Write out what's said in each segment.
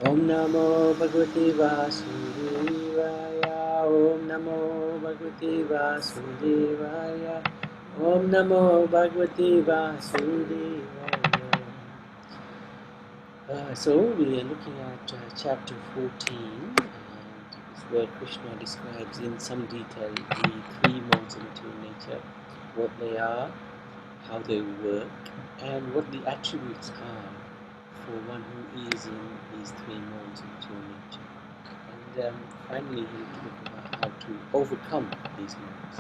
Om Namo Bhagavate Vasudevaya. Om Namo Bhagavate Vasudevaya. Om Namo Bhagavate Vasudevaya. So we are looking at chapter 14, and it's where Krishna describes in some detail the three modes of material nature, what they are, how they work, and what the attributes are for one who is in these three modes of material nature. And finally, he'll talk about how to overcome these modes.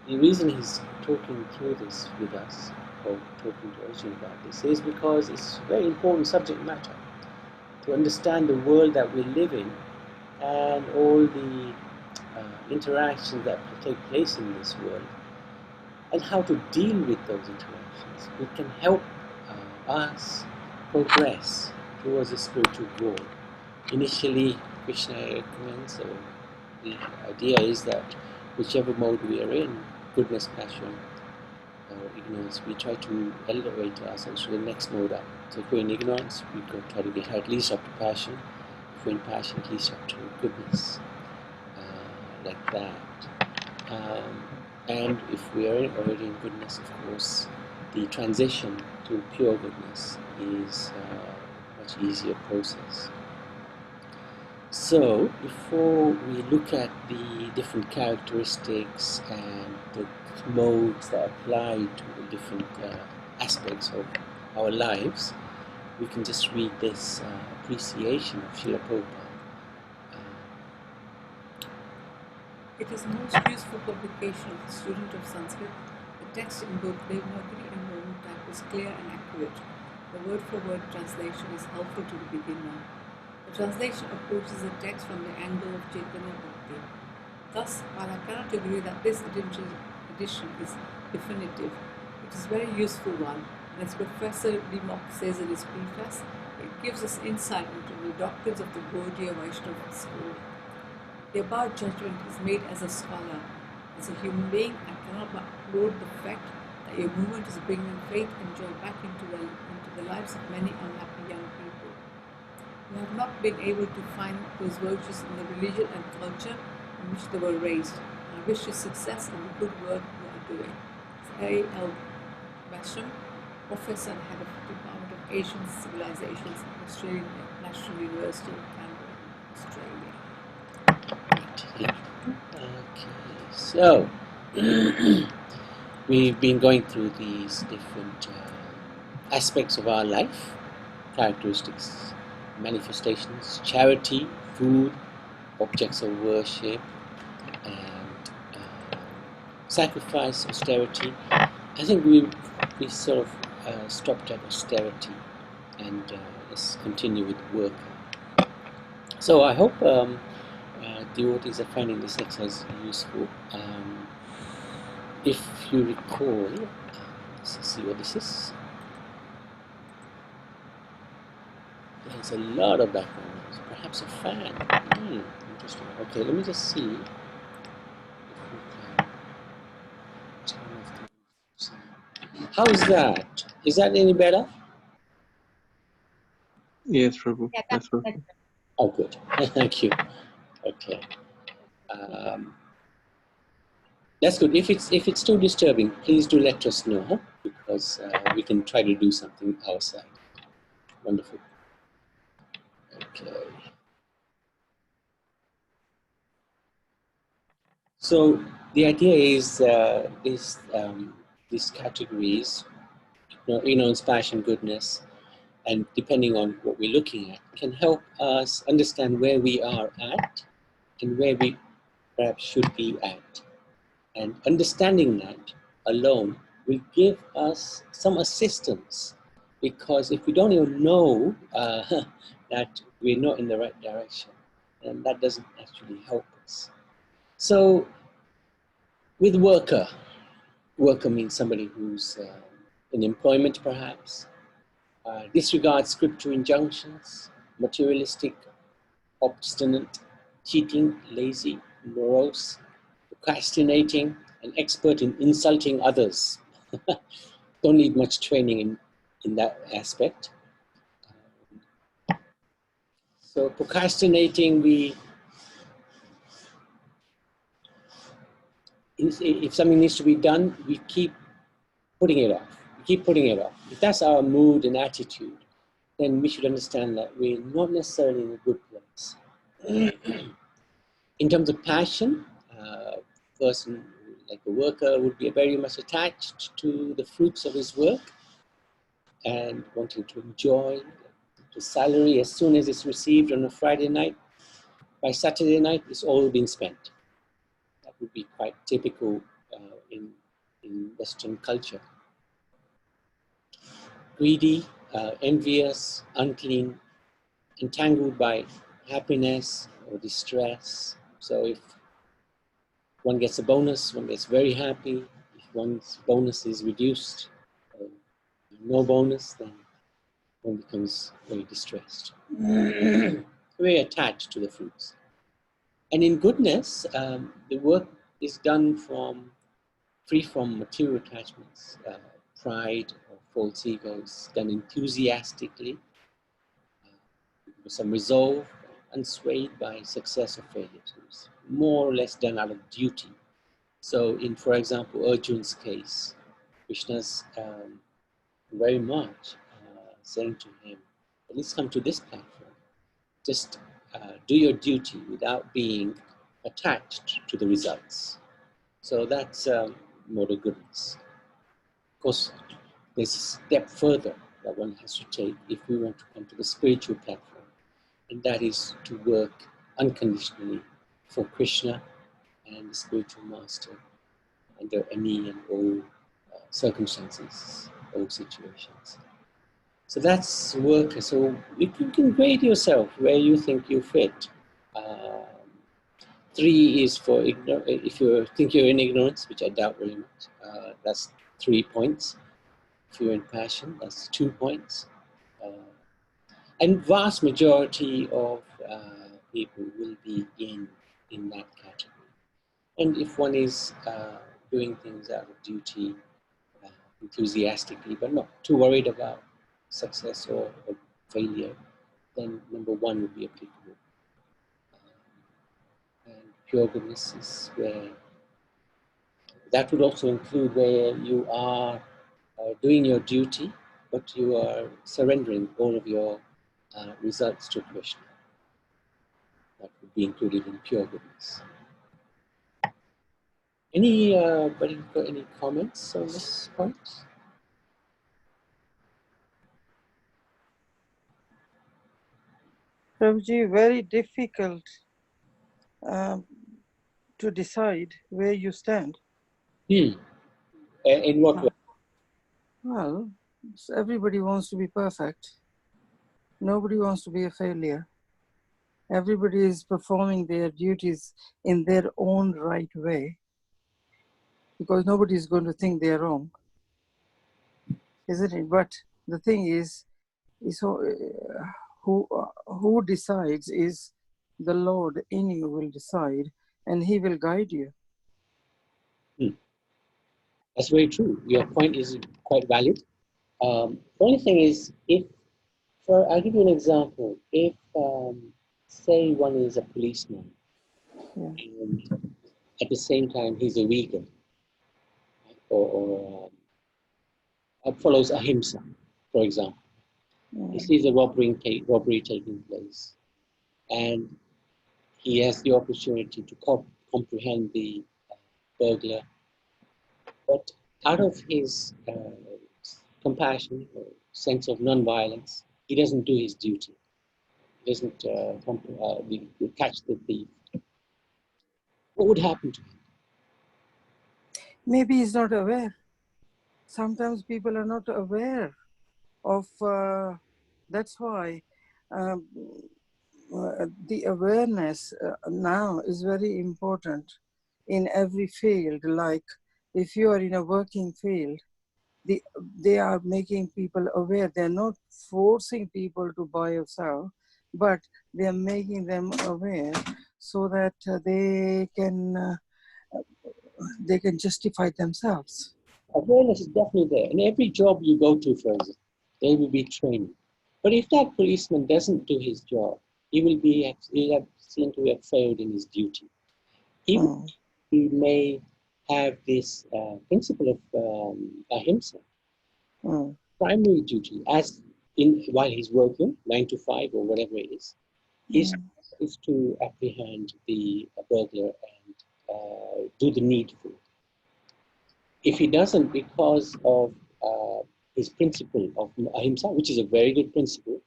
The reason he's talking through this with us, or talking to Arjuna about this, is because it's a very important subject matter to understand the world that we live in and all the interactions that take place in this world, and how to deal with those interactions. It can help us progress towards a spiritual goal. Initially, Krishna recommends, or the idea is that whichever mode we are in, goodness, passion, or ignorance, we try to elevate ourselves to the next mode up. So if we're in ignorance, we go try to get at least up to passion. If we're in passion, at least up to goodness, like that. And if we are already in goodness, of course, the transition to pure goodness is a much easier process. So, before we look at the different characteristics and the modes that apply to the different aspects of our lives, we can just read this appreciation of Srila Prabhupada. It is a most useful publication of the student of Sanskrit. The text in both Devanagari and Roman type is clear and accurate. The word-for-word translation is helpful to the beginner. The translation approaches the text from the angle of Chaitanya Bhakti. Thus, while I cannot agree that this edition is definitive, it is a very useful one, and as Professor Dimok says in his preface, it gives us insight into the doctrines of the Gaudiya Vaishnava school. The above judgment is made as a scholar. As a human being, I cannot but applaud the fact that your movement is bringing faith and joy back into the lives of many unhappy young people who have not been able to find those virtues in the religion and culture in which they were raised. I wish you success in the good work you are doing. A.L. Basham, Professor and Head of the Department of Asian Civilizations at Australian National University of Canberra, Australia. Okay, so we've been going through these different aspects of our life, characteristics, manifestations, charity, food, objects of worship, and sacrifice, austerity. I think we sort of stopped at austerity, and let's continue with work. So I hope devotees are finding this exercise useful. If you recall, let's see what this is. There's a lot of background noise, perhaps a fan. Interesting. Okay, let me just see if we can turn off the sound. How is that? Is that any better? Yes, Prabhu. That's perfect. Oh, good. Thank you. Okay. That's good. If it's too disturbing, please do let us know, because we can try to do something outside. Wonderful. Okay. So the idea is these categories, ignorance, passion, goodness, and depending on what we're looking at, can help us understand where we are at and where we perhaps should be at. And understanding that alone will give us some assistance, because if we don't even know that we're not in the right direction, then that doesn't actually help us. So with worker means somebody who's in employment perhaps, disregards scripture injunctions, materialistic, obstinate, cheating, lazy, morose, procrastinating, an expert in insulting others. Don't need much training in that aspect. So procrastinating, if something needs to be done, we keep putting it off. We keep putting it off. If that's our mood and attitude, then we should understand that we're not necessarily in a good place. In terms of passion, a person like a worker would be very much attached to the fruits of his work and wanting to enjoy the salary as soon as it's received on a Friday night. By Saturday night, it's all been spent. That would be quite typical in Western culture. Greedy, envious, unclean, entangled by happiness or distress. So if one gets a bonus, one gets very happy. If one's bonus is reduced, or no bonus, then one becomes very distressed. Very attached to the fruits. And in goodness, the work is done free from material attachments, pride or false egos, done enthusiastically, with some resolve, unswayed by success or failure. So it's more or less done out of duty. So in, for example, Arjun's case, Krishna's very much saying to him, let's come to this platform. Just do your duty without being attached to the results. So that's moral goodness. Of course, there's a step further that one has to take if we want to come to the spiritual platform, and that is to work unconditionally for Krishna and the spiritual master under any and all circumstances, all situations. So that's work. So you can grade yourself where you think you fit. 3 is for if you think you're in ignorance, which I doubt very much. That's 3 points. If you're in passion, that's 2 points. And vast majority of people will be in that category. And if one is doing things out of duty, enthusiastically, but not too worried about success or failure, then number 1 would be applicable. And pure goodness is where that would also include where you are doing your duty, but you are surrendering all of your results to Krishna. That would be included in pure goodness. Anybody got any comments on this point? Prabhuji, very difficult to decide where you stand. In what way? Well, everybody wants to be perfect. Nobody wants to be a failure. Everybody is performing their duties in their own right way, because nobody is going to think they're wrong, isn't it? But the thing is who decides is the Lord in you will decide, and He will guide you. That's very true. Your point is quite valid. Only thing is, I'll give you an example. If, say, one is a policeman, and at the same time he's a vegan, or follows ahimsa, for example. He sees a robbery taking place, and he has the opportunity to comprehend the burglar, but out of his compassion or sense of non-violence, he doesn't do his duty. He doesn't catch the thief. What would happen to him? Maybe he's not aware. Sometimes people are not aware of, that's why the awareness now is very important in every field. Like if you are in a working field, they are making people aware. They're not forcing people to buy or sell, but they're making them aware so that they can justify themselves. Awareness is definitely there. In every job you go to, for example, there will be training. But if that policeman doesn't do his job, he'll have seemed to have failed in his duty. Even he may have this principle of ahimsa, primary duty, as in while he's working 9 to 5 or whatever it is, is to apprehend the burglar and do the needful. If he doesn't, because of his principle of ahimsa, which is a very good principle,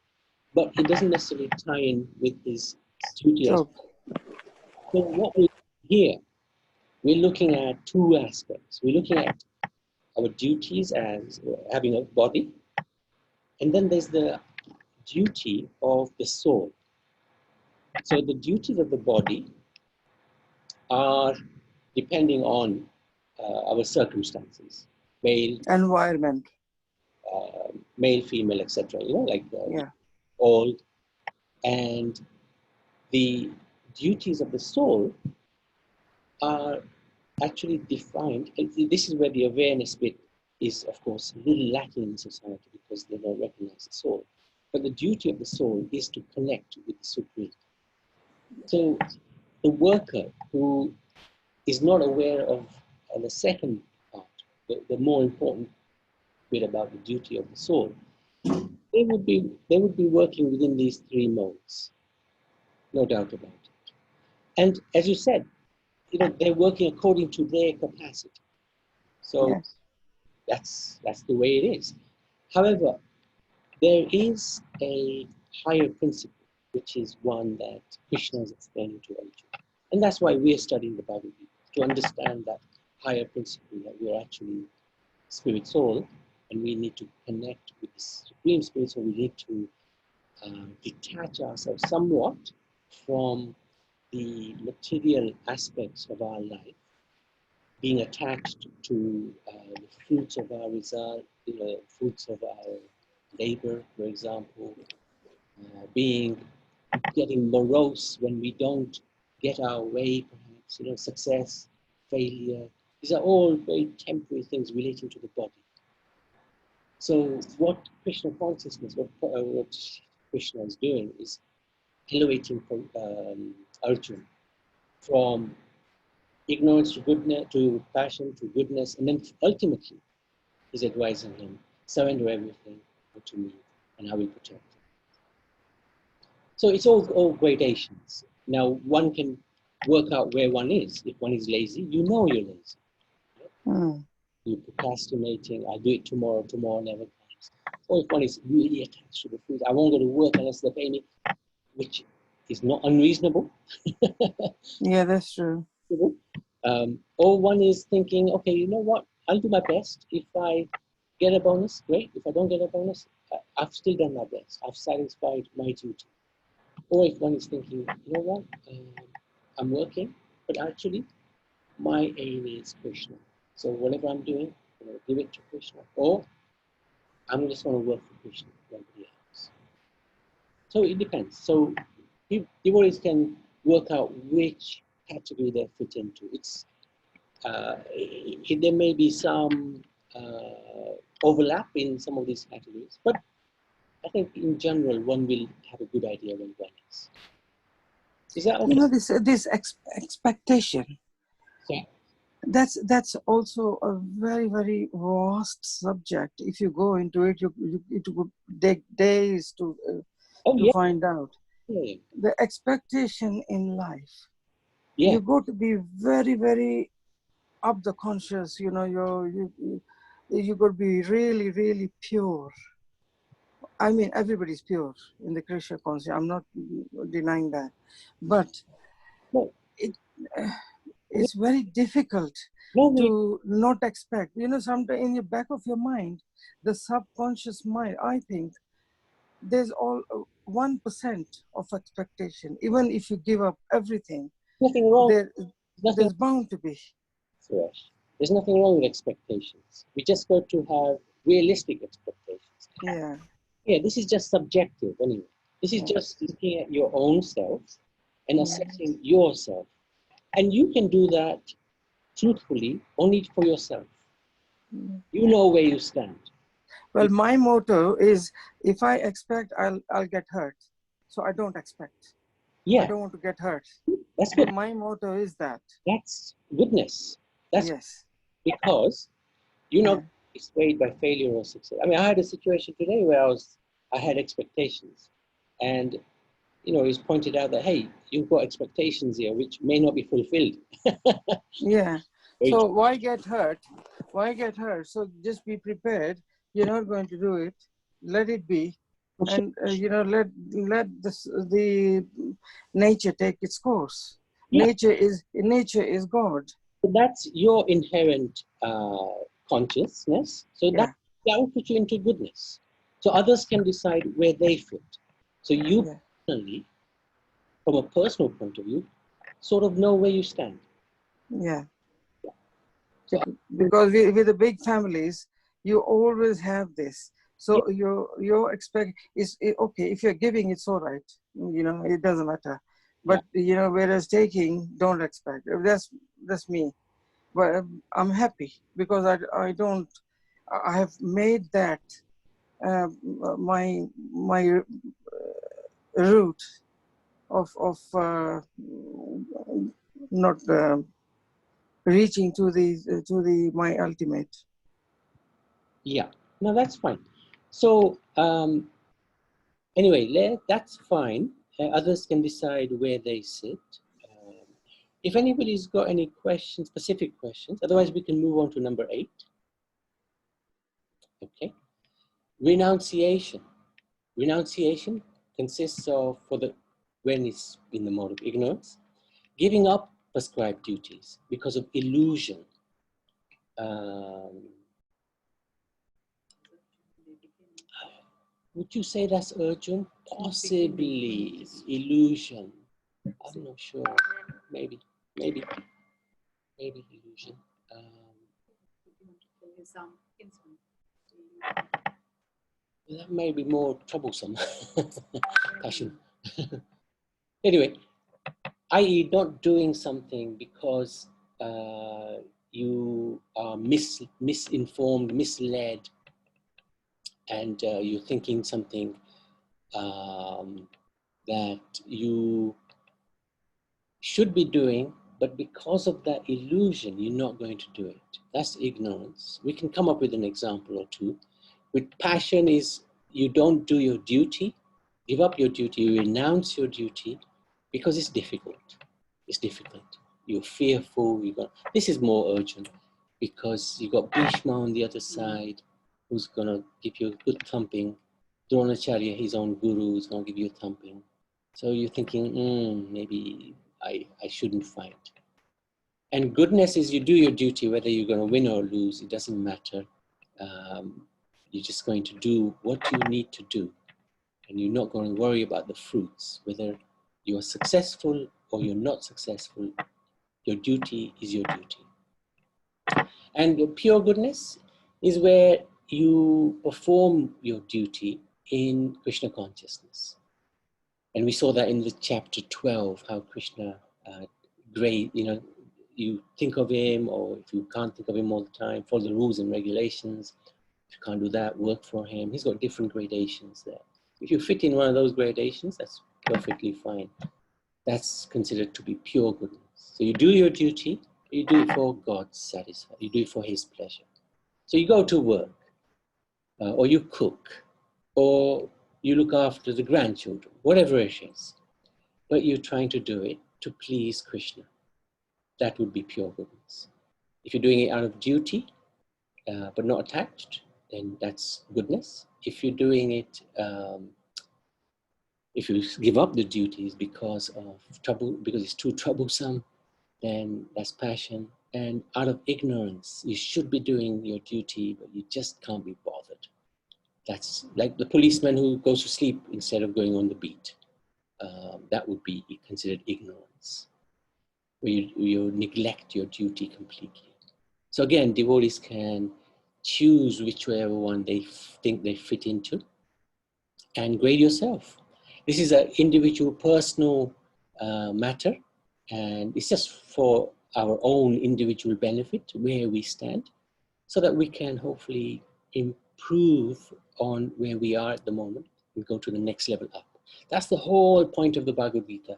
but it doesn't necessarily tie in with his duty. So what we here, we're looking at two aspects. We're looking at our duties as having a body, and then there's the duty of the soul. So the duties of the body are depending on our circumstances, male, environment, male, female, etc. Like old, and the duties of the soul are actually defined. And this is where the awareness bit is, of course, a little lacking in society because they don't recognize the soul. But the duty of the soul is to connect with the Supreme. So the worker who is not aware of the second part, the more important bit about the duty of the soul, they would be working within these three modes, no doubt about it. And as you said, they're working according to their capacity. So that's the way it is. However, there is a higher principle, which is one that Krishna is explaining to Arjuna. And that's why we're studying the Bhagavad Gita, to understand that higher principle that we're actually spirit soul, and we need to connect with the Supreme Spirit, so we need to detach ourselves somewhat from the material aspects of our life, being attached to the fruits of our result, fruits of our labor, for example, getting morose when we don't get our way, perhaps, success, failure. These are all very temporary things relating to the body. So what Krishna consciousness, what Krishna is doing is elevating Arjuna from ignorance to goodness, to passion, to goodness, and then ultimately he's advising him, surrender everything to me and I will protect you. So it's all gradations. Now one can work out where one is. If one is lazy, you're lazy. You're procrastinating, I'll do it tomorrow never comes. Or if one is really attached to the food, I won't go to work unless they pay me, which is not unreasonable. Yeah, that's true. Or one is thinking, okay, you know what, I'll do my best. If I get a bonus, great. If I don't get a bonus, I've still done my best. I've satisfied my duty. Or if one is thinking, you know what, I'm working, but actually my aim is Krishna. So whatever I'm doing, I'm going to give it to Krishna. Or I'm just going to work for Krishna, nobody else. So it depends. So devotees can work out which category they fit into. There may be some overlap in some of these categories, but I think in general one will have a good idea when one is. Is that okay? This expectation. Yeah. That's also a very, very vast subject. If you go into it, it would take days to find out. Yeah. The expectation in life. Yeah. You got to be very, very up the conscious. You got to be really, really pure. I mean, everybody's pure in the Krishna consciousness. I'm not denying that, but it's very difficult to not expect. Sometimes in the back of your mind, the subconscious mind, I think there's all 1% of expectation. Even if you give up everything, nothing wrong. There's bound to be. Suresh, there's nothing wrong with expectations. We just got to have realistic expectations. Yeah. Yeah, this is just subjective anyway. This is just looking at your own self and assessing yourself. And you can do that truthfully only for yourself. You know where you stand. Well, my motto is, if I expect, I'll get hurt. so I don't expect. I Yeah, don't want to get hurt. that's good. My motto is that. That's goodness. That's Yes. because you're Yeah. not swayed by failure or success. I mean, I had a situation today where I had expectations, and you know, it's pointed out that hey, you've got expectations here which may not be fulfilled. Yeah. Very So true. why get hurt? Why get hurt? So just be prepared. You're not going to do it. Let it be, and let the nature take its course. Yeah, Nature is God. so that's your inherent consciousness. So Yeah. that will put you into goodness. So others can decide where they fit. So you Yeah. personally, from a personal point of view, sort of know where you stand. Yeah. So Because with the big families, you always have this. yeah, So your expect is okay. If you're giving, it's all right. It doesn't matter. yeah, But whereas taking, don't expect. That's me. But I'm happy because I don't. I have made that my route of not reaching to the my ultimate. yeah. No, that's fine. So anyway, that's fine. Others can decide where they sit. Um, if anybody's got any questions, specific questions, otherwise we can move on to number 8. Okay. Renunciation. Renunciation consists of, when it's in the mode of ignorance, giving up prescribed duties because of illusion. Would you say that's urgent? Possibly illusion. I'm not sure. Maybe illusion. That may be more troublesome. Passion. Anyway, i.e., not doing something because you are misinformed, misled, and you're thinking something that you should be doing, but because of that illusion, you're not going to do it. That's ignorance. We can come up with an example or two. With passion is you don't do your duty, give up your duty, you renounce your duty because it's difficult. It's difficult. You're fearful. This is more urgent because you got Bhishma on the other side who's going to give you a good thumping. Dronacharya, his own guru, is going to give you a thumping. So you're thinking, maybe I shouldn't fight. And goodness is you do your duty, whether you're going to win or lose, it doesn't matter. You're just going to do what you need to do. And you're not going to worry about the fruits, whether you are successful or you're not successful. Your duty is your duty. And pure goodness is where you perform your duty in Krishna consciousness. And we saw that in the chapter 12, how Krishna, you think of him, or if you can't think of him all the time, follow the rules and regulations. If you can't do that, work for him. He's got different gradations there. If you fit in one of those gradations, that's perfectly fine. That's considered to be pure goodness. So you do your duty, you do it for God's satisfaction, you do it for his pleasure. So you go to work, or you cook, or you look after the grandchildren, whatever it is, but you're trying to do it to please Krishna. That would be pure goodness. If you're doing it out of duty, but not attached, then that's goodness. If you're doing it, if you give up the duties because of trouble, because it's too troublesome, then that's passion. And out of ignorance, you should be doing your duty, but you just can't be bothered. That's like the policeman who goes to sleep instead of going on the beat. That would be considered ignorance, where you neglect your duty completely. So again, devotees can choose whichever one they think they fit into and grade yourself. This is an individual, personal matter, and it's just for our own individual benefit where we stand, so that we can hopefully improve on where we are at the moment and go to the next level up. That's the whole point of the Bhagavad Gita.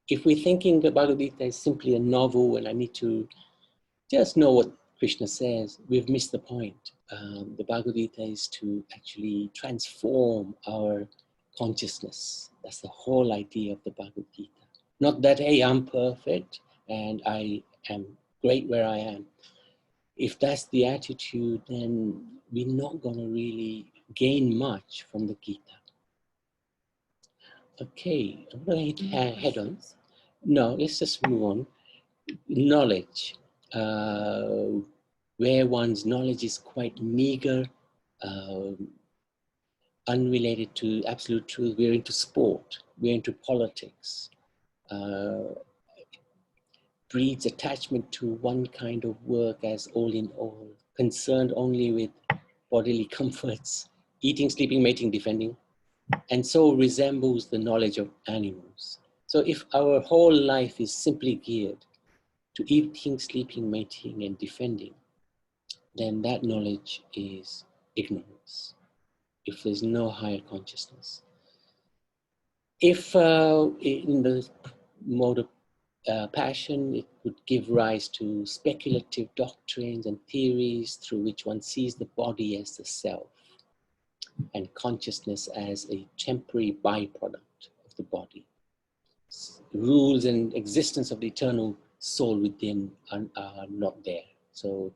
If we're thinking the Bhagavad Gita is simply a novel and I need to just know what Krishna says, we've missed the point. The Bhagavad Gita is to actually transform our consciousness. That's the whole idea of the Bhagavad Gita. Not that, hey, I'm perfect and I am great where I am. If that's the attitude, then we're not going to really gain much from the Gita. Okay, I'm going to head on. No, let's just move on. Knowledge. Where one's knowledge is quite meager, unrelated to absolute truth. We're into sport, we're into politics, breeds attachment to one kind of work as all in all, concerned only with bodily comforts, eating, sleeping, mating, defending, and so resembles the knowledge of animals. So if our whole life is simply geared to eating, sleeping, mating, and defending, then that knowledge is ignorance, if there's no higher consciousness. If in the mode of passion, it would give rise to speculative doctrines and theories through which one sees the body as the self and consciousness as a temporary byproduct of the body. Rules and existence of the eternal soul within are not there. So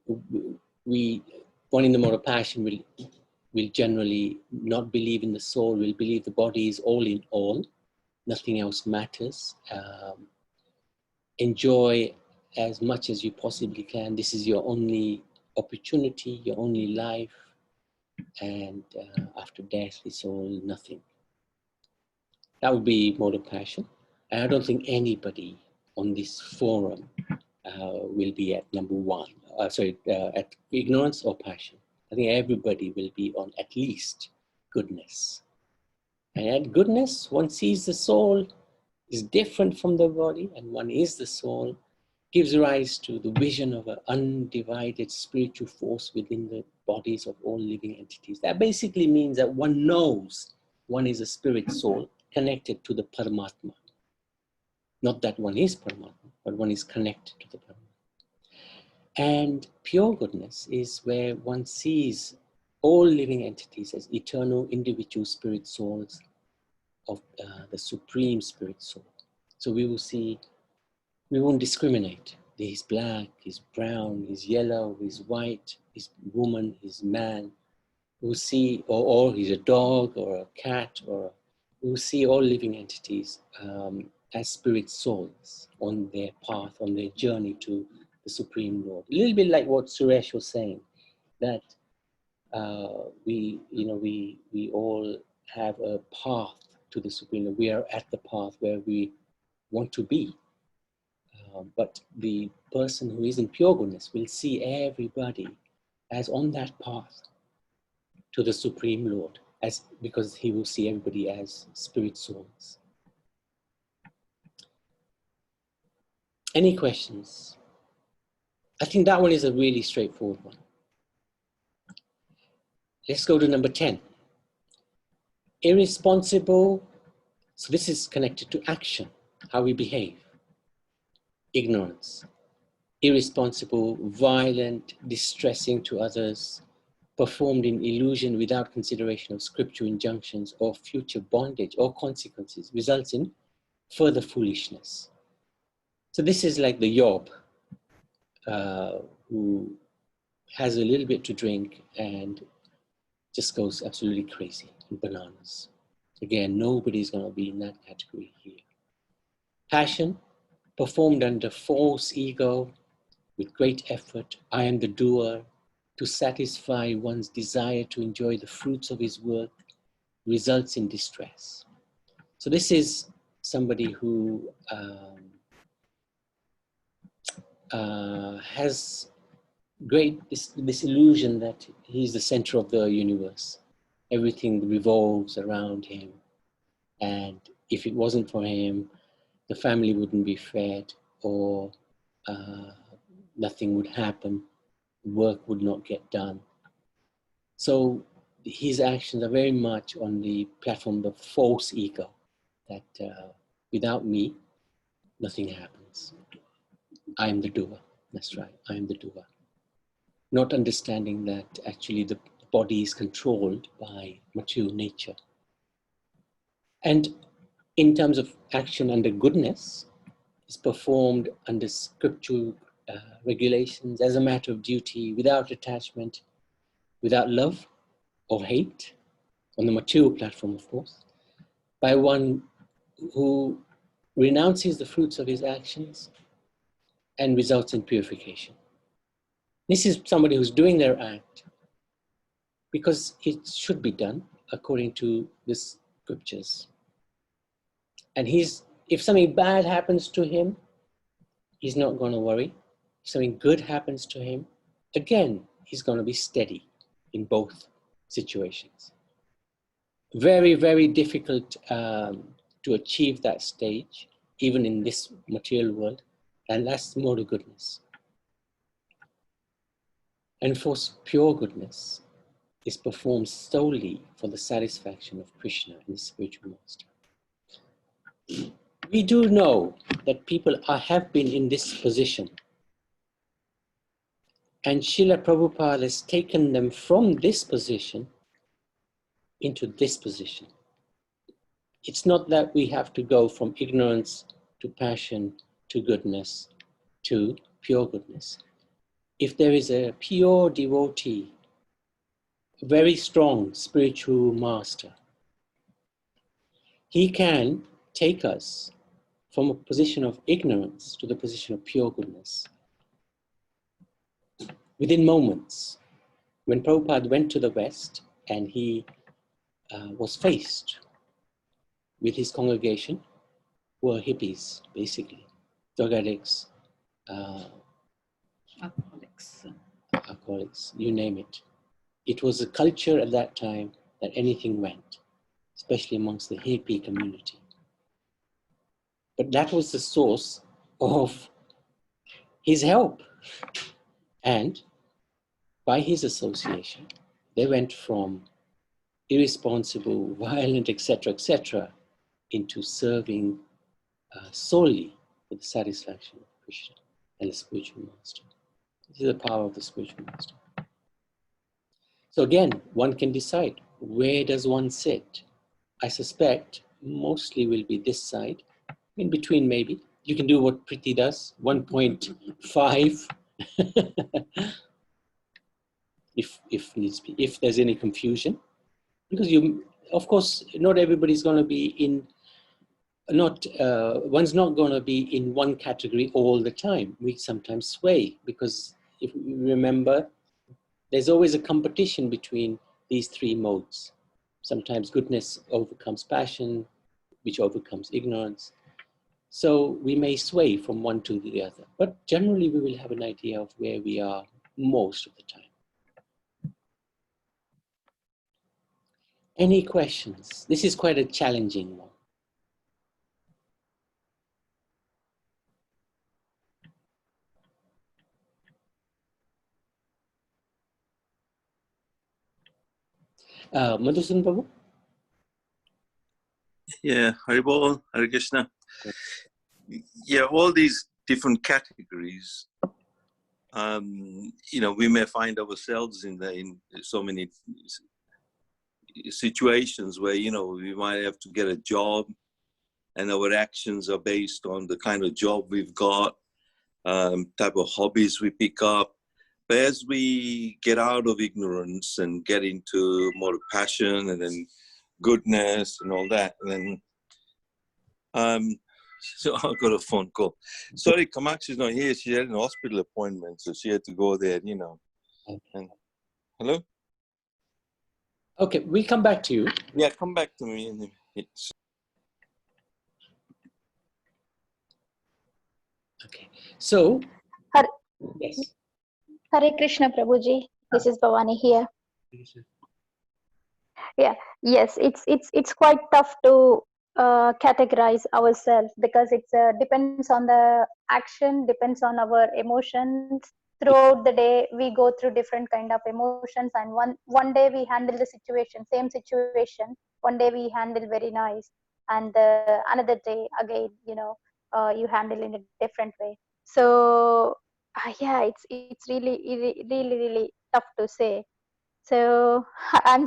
one in the mode of passion will generally not believe in the soul, will believe the body is all in all, nothing else matters. Enjoy as much as you possibly can. This is your only opportunity, your only life, and after death it's all nothing. That would be mode of passion. And I don't think anybody on this forum will be at number one, at ignorance or passion. I think everybody will be on at least goodness. And at goodness, one sees the soul is different from the body, and one is the soul, gives rise to the vision of an undivided spiritual force within the bodies of all living entities. That basically means that one knows one is a spirit soul connected to the Paramatma. Not that one is Paramatma, but one is connected to the Paramatma. And pure goodness is where one sees all living entities as eternal individual spirit souls of the supreme spirit soul. So we won't discriminate. He's black, he's brown, he's yellow, he's white, he's woman, he's man. We'll see, or he's a dog or a cat, we'll see all living entities as spirit souls on their path, on their journey to the Supreme Lord. A little bit like what Suresh was saying, that we all have a path to the Supreme Lord. We are at the path where we want to be. But the person who is in pure goodness will see everybody as on that path to the Supreme Lord, because he will see everybody as spirit souls. Any questions? I think that one is a really straightforward one. Let's go to number 10. Irresponsible. So this is connected to action, how we behave. Ignorance. Irresponsible, violent, distressing to others, performed in illusion without consideration of scriptural injunctions or future bondage or consequences, results in further foolishness. So this is like the Job, who has a little bit to drink and just goes absolutely crazy and bananas. Again, nobody's going to be in that category here. Passion, performed under false ego, with great effort, I am the doer, to satisfy one's desire to enjoy the fruits of his work, results in distress. So this is somebody who has this illusion that he's the center of the universe. Everything revolves around him. And if it wasn't for him, the family wouldn't be fed, or nothing would happen, work would not get done. So his actions are very much on the platform of the false ego, that without me, nothing happens. I am the doer. That's right, I am the doer. Not understanding that actually the body is controlled by material nature. And in terms of action under goodness, is performed under scriptural regulations as a matter of duty, without attachment, without love or hate, on the material platform, of course, by one who renounces the fruits of his actions and results in purification. This is somebody who's doing their act because it should be done according to the scriptures. And if something bad happens to him, he's not going to worry. If something good happens to him, again, he's going to be steady in both situations. Very, very difficult to achieve that stage, even in this material world, and that's the mode of goodness. And for pure goodness is performed solely for the satisfaction of Krishna and the spiritual master. We do know that people have been in this position, and Srila Prabhupada has taken them from this position into this position. It's not that we have to go from ignorance to passion to goodness to pure goodness. If there is a pure devotee, a very strong spiritual master, he can take us from a position of ignorance to the position of pure goodness within moments. When Prabhupada went to the West and he was faced with his congregation, who were hippies, basically, drug addicts, alcoholics, you name it. It was a culture at that time that anything went, especially amongst the hippie community. But that was the source of his help. And by his association, they went from irresponsible, violent, etc., into serving solely for the satisfaction of Krishna and the spiritual master. This is the power of the spiritual master. So again, one can decide, where does one sit? I suspect mostly will be this side, in between maybe. You can do what Priti does, 1.5, if needs be, if there's any confusion. Because of course, not everybody's going to be in, one's not going to be in one category all the time. We sometimes sway, because if you remember, there's always a competition between these three modes. Sometimes goodness overcomes passion, which overcomes ignorance. So we may sway from one to the other, but generally we will have an idea of where we are most of the time. Any questions? This is quite a challenging one. Madhusudan Prabhu? Yeah, Haribol, Hare Krishna. Yeah, all these different categories, we may find ourselves in so many situations where, we might have to get a job, and our actions are based on the kind of job we've got, type of hobbies we pick up. But as we get out of ignorance and get into more passion and then goodness and all that, and then so I got a phone call. Sorry, Kamakshi's not here. She had an hospital appointment, so she had to go there, And, hello? Okay, we'll come back to you. Yeah, come back to me. Okay, so, Hare, yes. Hare Krishna Prabhuji, this is Bhavani here. Yeah, yes, it's quite tough to categorize ourselves, because it's depends on the action, depends on our emotions, throughout the day we go through different kind of emotions, and one day we handle the situation, same situation, one day we handle very nice, and another day again, you handle in a different way. So yeah, it's really tough to say. So I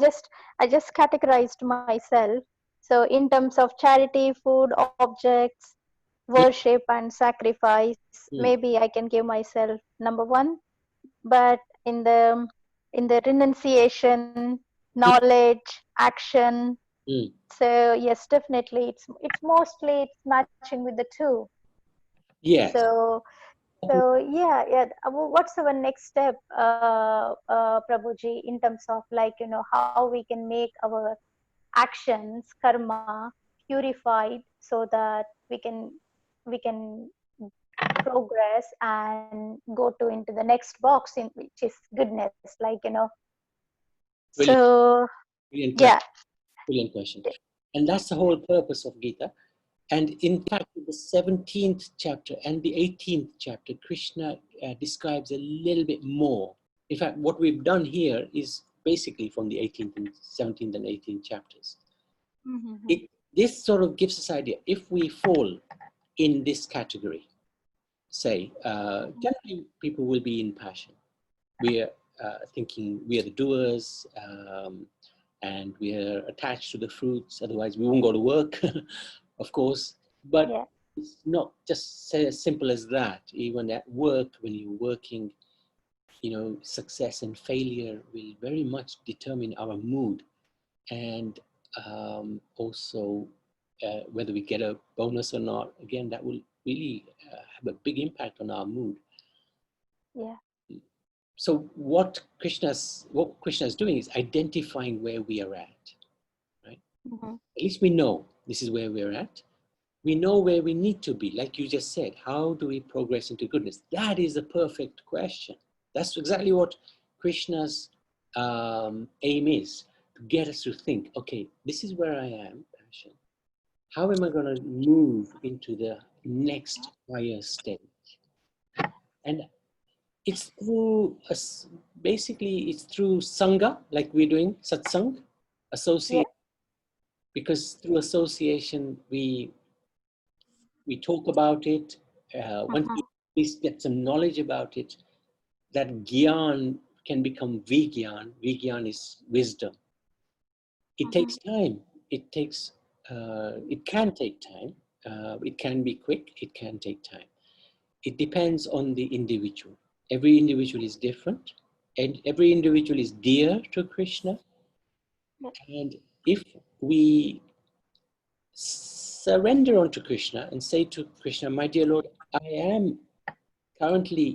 just categorized myself. So in terms of charity, food, objects, worship and sacrifice, Mm, maybe I can give myself number one. But in the renunciation, mm, knowledge, action, mm. so yes, definitely it's mostly it's matching with the two. Yes. So yeah. What's our next step, Prabhuji, in terms of, like, how we can make our actions, karma, purified, so that we can progress and go to into the next box, in which is goodness, like, Brilliant, so brilliant yeah. question. Brilliant question. And that's the whole purpose of Gita. And in fact, in the 17th chapter and the 18th chapter, Krishna describes a little bit more. In fact, what we've done here is basically from the 18th and 17th and 18th chapters. Mm-hmm. This sort of gives us idea. If we fall in this category, say, generally people will be in passion. We are thinking we are the doers, and we are attached to the fruits. Otherwise, we won't go to work, of course. But Yeah. it's not just as simple as that. Even at work, when you're working, success and failure will very much determine our mood, and also whether we get a bonus or not. Again, that will really have a big impact on our mood. Yeah. So what Krishna is doing is identifying where we are at, right? Mm-hmm. At least we know this is where we're at. We know where we need to be. Like you just said, how do we progress into goodness? That is a perfect question. That's exactly what Krishna's aim is, to get us to think, okay, this is where I am, passion. How am I going to move into the next higher stage? And it's through, basically, it's through Sangha, like we're doing, satsang, Yeah. associate, because through association, we talk about it. Once Mm-hmm. we get some knowledge about it, that gyan can become vigyan. Vigyan is wisdom. It Mm-hmm. takes time. It can take time. It can be quick. It can take time. It depends on the individual. Every individual is different, and every individual is dear to Krishna. Yeah. And if we surrender unto Krishna and say to Krishna, my dear Lord, I am currently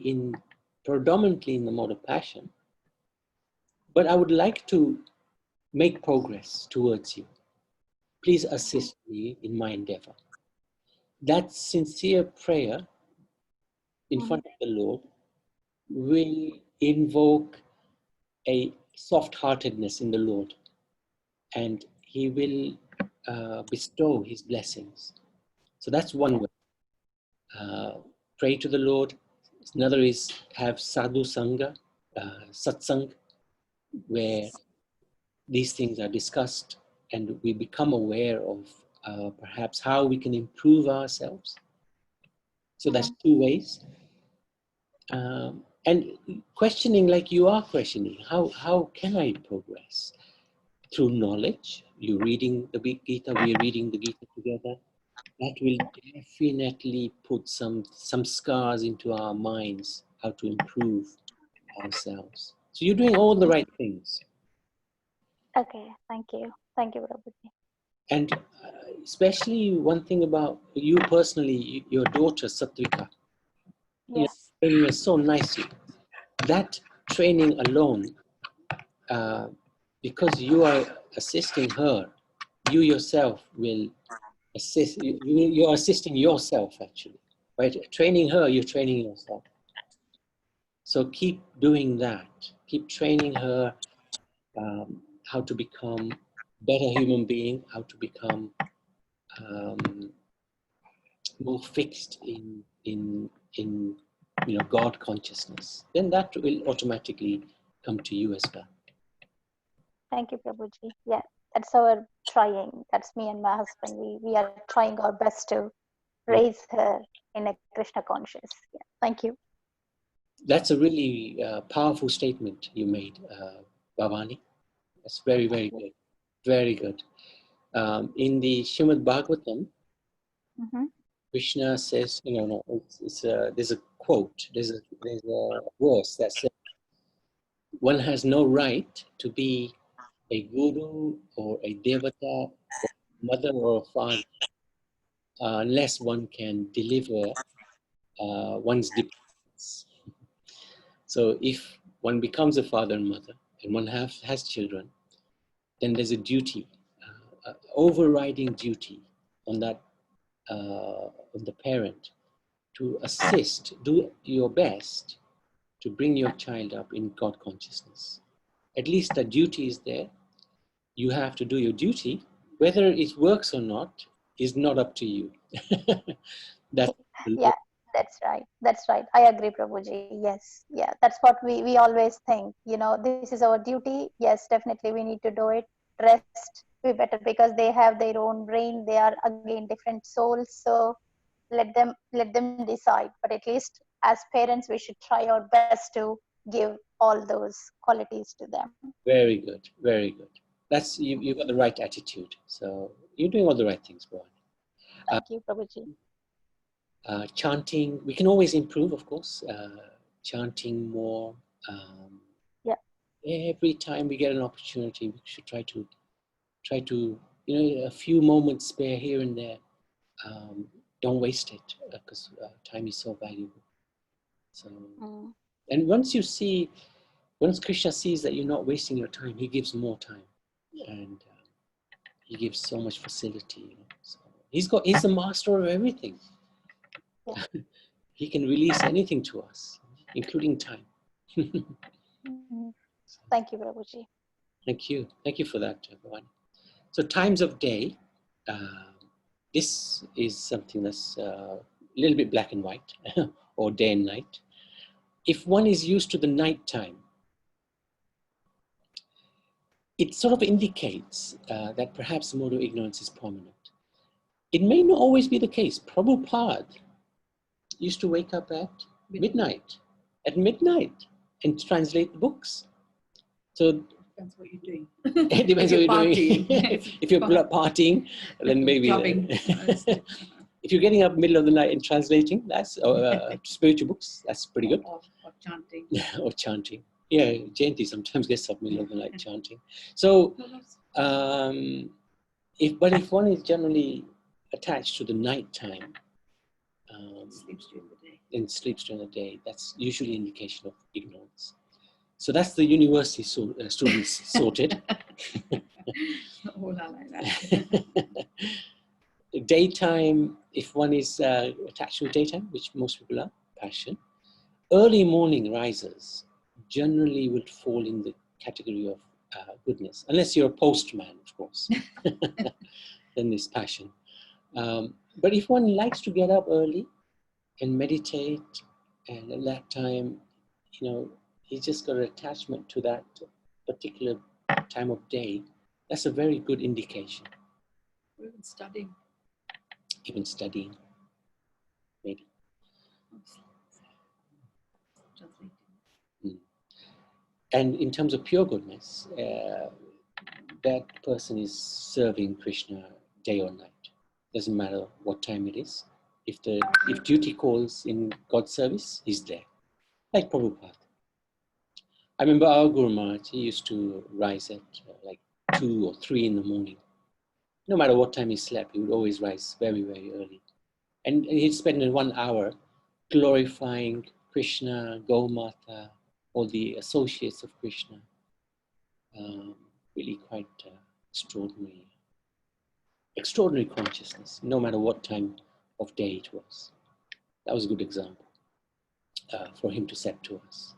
predominantly in the mode of passion, but I would like to make progress towards you. Please assist me in my endeavor. That sincere prayer in Mm-hmm. front of the Lord will invoke a soft-heartedness in the Lord, and He will bestow His blessings. So that's one way. Pray to the Lord. Another is have sadhu sangha, satsang, where these things are discussed and we become aware of perhaps how we can improve ourselves. So that's Mm-hmm. two ways. And questioning, like you are questioning, how can I progress? Through knowledge. You're reading the big Gita, we're reading the Gita together. That will definitely put some scars into our minds, how to improve ourselves. So you're doing all the right things. Okay. Thank you, Prabhuji. And especially one thing about you personally, your daughter Satvika, Yeah. training her so nicely. That training alone, because you are assisting her, you yourself will assist. You're assisting yourself actually, right? Training her, you're training yourself. So keep doing that. Keep training her how to become better human being, how to become um, more fixed in God consciousness, then that will automatically come to you as well. Thank you, Prabhuji. Yeah, that's our trying. That's me and my husband. We are trying our best to raise her in a Krishna conscious. Yeah, thank you. That's a really powerful statement you made, Bhavani. That's very, very good. Very good. In the Srimad Bhagavatam, Krishna says, there's a quote, there's a verse that says, one has no right to be a guru or a devata, or mother or a father, unless one can deliver one's dependence. So if one becomes a father and mother, and one has children, then there's a duty, overriding duty on that of the parent to assist, do your best to bring your child up in God consciousness. At least the duty is there. You have to do your duty. Whether it works or not is not up to you. Yeah, that's right. That's right. I agree, Prabhuji. Yes. Yeah, that's what we always think. This is our duty. Yes, definitely we need to do it. Rest be better, because they have their own brain. They are again different souls. So let them decide. But at least as parents, we should try our best to give all those qualities to them. Very good. Very good. That's you've got the right attitude. So you're doing all the right things, Bhavani. Thank you, Prabhuji. Chanting, we can always improve, of course. Chanting more. Yeah. Every time we get an opportunity, we should try to, a few moments spare here and there. Don't waste it, because time is so valuable. So, and once Krishna sees that you're not wasting your time, he gives more time, and he gives so much facility. So he's the master of everything. Yeah. He can release anything to us, including time. Thank you, Prabhuji. Thank you for that, everyone. So times of day, this is something that's a little bit black and white, or day and night. If one is used to the night time, it sort of indicates that perhaps the mode of ignorance is prominent. It may not always be the case. Prabhupada used to wake up at midnight, and translate the books. So Depends what you're doing. it depends what you're doing. If you're partying, then maybe. If you're getting up middle of the night and translating, that's spiritual books. That's pretty good. Or chanting. Or chanting. Yeah, Jayanti sometimes gets up middle of the night chanting. So, if one is generally attached to the night time, sleeps during the day. And sleeps during the day, that's usually an indication of ignorance. So that's the university students sorted. All are like that. Daytime, if one is attached to daytime, which most people are, passion. Early morning risers generally would fall in the category of goodness, unless you're a postman, of course. Then there's passion. But if one likes to get up early and meditate, and at that time, he's just got an attachment to that particular time of day, that's a very good indication. Or even studying. Maybe. Translating. And in terms of pure goodness, that person is serving Krishna day or night. Doesn't matter what time it is. If duty calls in God's service, he's there. Like Prabhupada. I remember our Guru Maharaj, he used to rise at like 2 or 3 in the morning. No matter what time he slept, he would always rise very, very early. And he'd spend 1 hour glorifying Krishna, Gomata, all the associates of Krishna. Really quite extraordinary consciousness, no matter what time of day it was. That was a good example for him to set to us.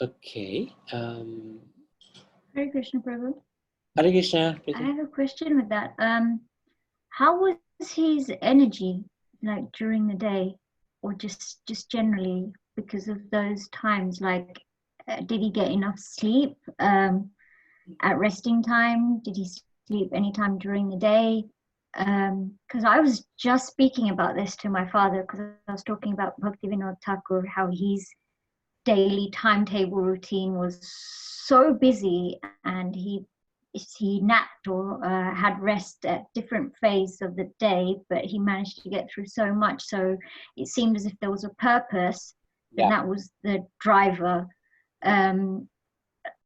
Okay. Hare Krishna, Prabhu. Hare Krishna. I have a question with that. How was his energy like during the day? or just generally because of those times? Like, did he get enough sleep at resting time? Did he sleep anytime during the day? Because I was just speaking about this to my father, because I was talking about Bhaktivinoda Thakur, how his daily timetable routine was so busy, and he napped or had rest at different phases of the day, but he managed to get through so much. So it seemed as if there was a purpose, and that was the driver.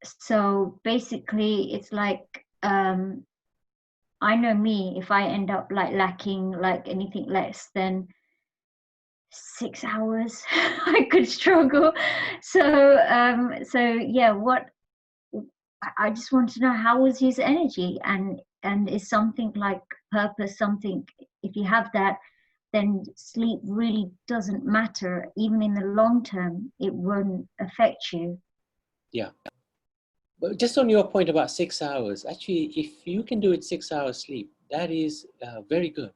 So basically, it's like, I know me, if I end up like lacking like anything less than 6 hours, I could struggle. So yeah, what I just want to know, how was his energy, and is something like purpose something, if you have that, then sleep really doesn't matter. Even in the long term, it won't affect you. Yeah. But just on your point about 6 hours, actually, if you can do it 6 hours sleep, that is very good.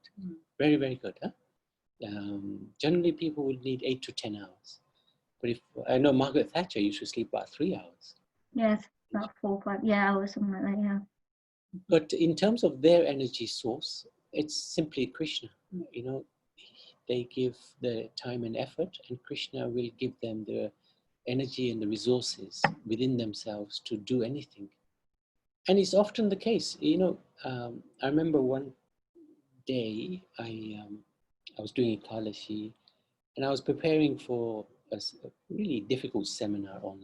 Very, very good. Huh? Generally, people would need 8 to 10 hours. But if I know Margaret Thatcher used to sleep about 3 hours. Yes, about 4 or 5 hours, something like that. Yeah. But in terms of their energy source, it's simply Krishna. You know, they give the time and effort, and Krishna will give them the energy and the resources within themselves to do anything. And it's often the case. You know, I remember one day I was doing Ekadashi, and I was preparing for a really difficult seminar on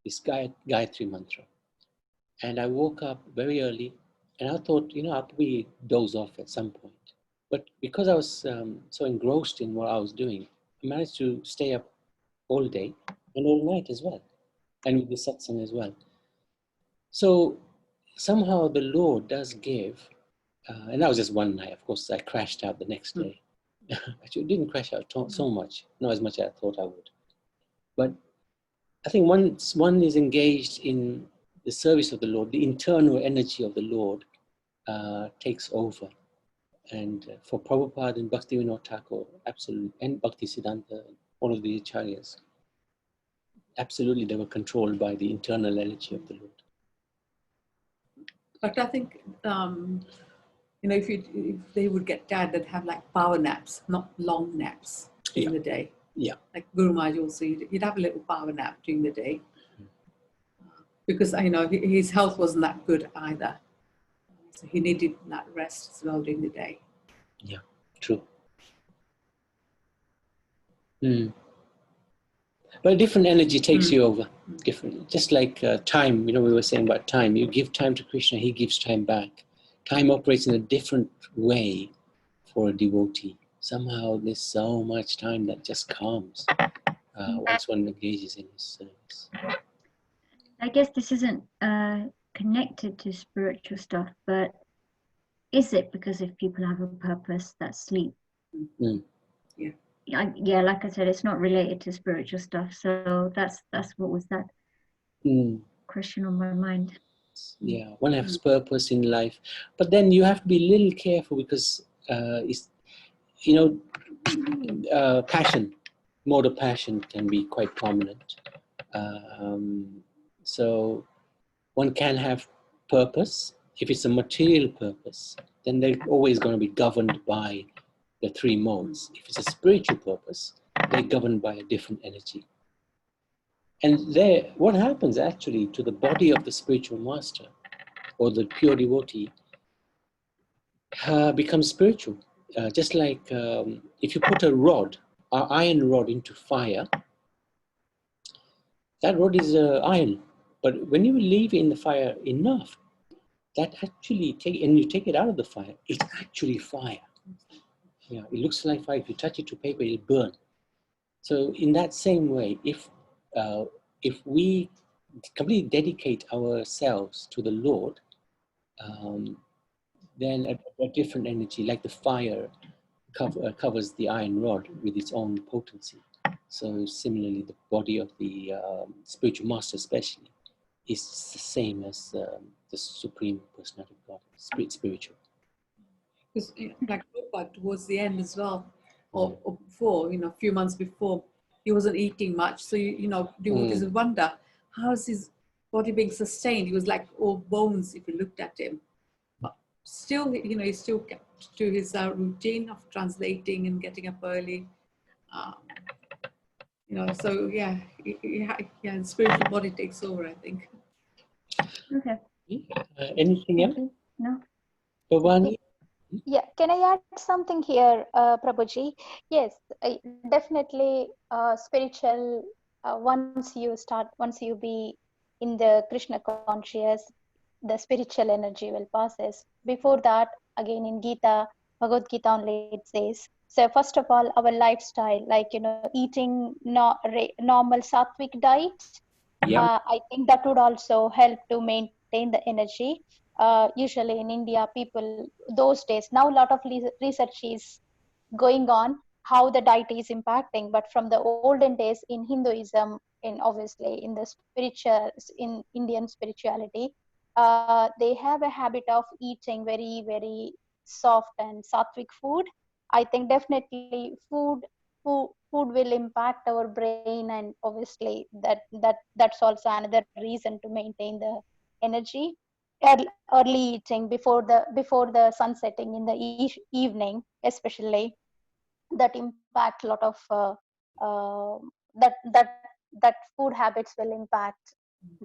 this Gayatri Mantra. And I woke up very early, and I thought, you know, I'll probably doze off at some point. But because I was so engrossed in what I was doing, I managed to stay up all day and all night as well, and with the satsang as well. So somehow the Lord does give, and that was just one night. Of course, I crashed out the next day. Actually, it didn't crash out so much, not as much as I thought I would. But I think once one is engaged in the service of the Lord, the internal energy of the Lord takes over. And for Prabhupada and Bhaktivinoda Thakur, absolutely, and Bhaktisiddhanta, all of the acharyas, absolutely they were controlled by the internal energy of the Lord. But I think, you know, if they would get tired, they'd have like power naps, not long naps during the day. Yeah. Like Guru Maharaj also, you'd have a little power nap during the day. Because, you know, his health wasn't that good either. So he needed that rest as well during the day. Yeah, true. But a different energy takes you over. Different, just like time, you know, we were saying about time. You give time to Krishna, he gives time back. Time operates in a different way for a devotee. Somehow there's so much time that just comes once one engages in his service. I guess this isn't connected to spiritual stuff, but is it, because if people have a purpose, that's sleep? Yeah, like I said, it's not related to spiritual stuff. So that's what was that question on my mind. Yeah, one has purpose in life, but then you have to be a little careful because it's, you know, passion, mode of passion can be quite prominent. So one can have purpose. If it's a material purpose, then they're always going to be governed by the three modes. If it's a spiritual purpose, they're governed by a different energy. And there, what happens actually to the body of the spiritual master or the pure devotee becomes spiritual. Just like if you put a rod, an iron rod into fire, that rod is iron. But when you leave it in the fire enough, that actually and you take it out of the fire, it's actually fire. Yeah, it looks like fire. If you touch it to paper, it'll burn. So in that same way, if we completely dedicate ourselves to the Lord, then a different energy, like the fire, covers the iron rod with its own potency. So similarly, the body of the spiritual master, especially, is the same as the Supreme Personality of God, spiritual. Because like Prabhupada, towards the end as well, or before, a few months before, he wasn't eating much. So, devotees would wonder, how is his body being sustained? He was like all bones if you looked at him. But still, he still kept to his routine of translating and getting up early. So yeah, the spiritual body takes over, I think. Okay. Anything else? No. Bhavani? Yeah, can I add something here, Prabhuji? Yes, definitely spiritual. Once you be in the Krishna conscious, the spiritual energy will passes. Before that, again in Gita, Bhagavad Gita only it says. So first of all, our lifestyle, like eating normal sattvic diet, Yeah. I think that would also help to maintain the energy. Usually in India, people those days, now a lot of research is going on how the diet is impacting. But from the olden days in Hinduism, in obviously in the spiritual, in Indian spirituality, they have a habit of eating very, very soft and sattvic food. I think definitely food will impact our brain, and obviously that's also another reason to maintain the energy. Early eating before the sun setting in the evening especially, that impact a lot of that that that food habits will impact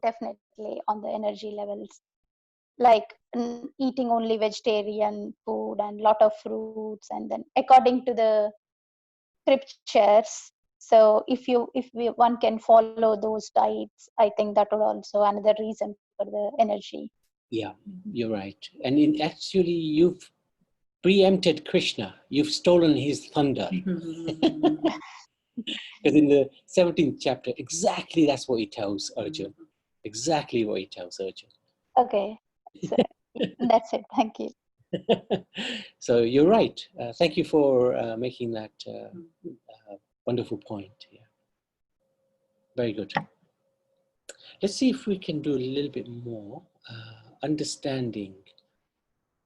definitely on the energy levels, like eating only vegetarian food and lot of fruits, and then according to the scriptures. So one can follow those diets, I think that would also another reason for the energy. Yeah, you're right. And actually, you've preempted Krishna. You've stolen his thunder. Because in the 17th chapter, exactly that's what he tells Arjun. Exactly what he tells Arjun. Okay, so that's it. Thank you. So you're right. Thank you for making that wonderful point. Yeah. Very good. Let's see if we can do a little bit more understanding.